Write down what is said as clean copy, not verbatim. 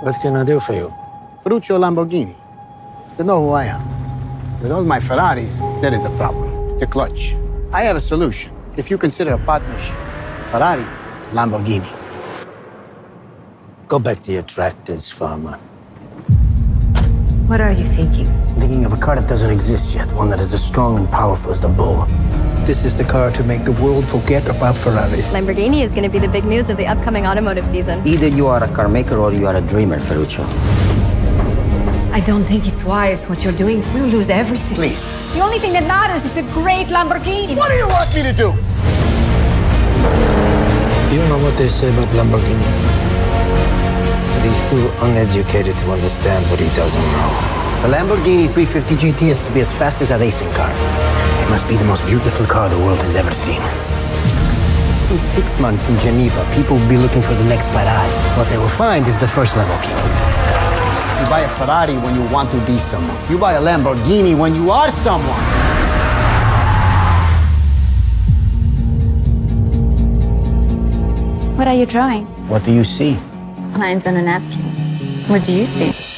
What can I do for you? Ferrucciu Lamborghini. You know who I am. With all my Ferraris, there is a problem. The clutch. I have a solution. If you consider a partnership, Ferrari, Lamborghini. Go back to your tractors, farmer. What are you thinking? Thinking of a car that doesn't exist yet, one that is as strong and powerful as the bull. This is the car to make the world forget about Ferrari. Lamborghini is going to be the big news of the upcoming automotive season. Either you are a car maker or you are a dreamer, Ferruccio. I don't think it's wise what you're doing. We'll lose everything. Please. The only thing that matters is a great Lamborghini. What do you want me to do? Do you know what they say about Lamborghini? That he's too uneducated to understand what he doesn't know. The Lamborghini 350 GT has to be as fast as a racing car. It must be the most beautiful car the world has ever seen. In 6 months in Geneva, people will be looking for the next Ferrari. What they will find is the first Lamborghini. You buy a Ferrari when you want to be someone. You buy a Lamborghini when you are someone. What are you drawing? What do you see? Lines on a napkin. What do you see?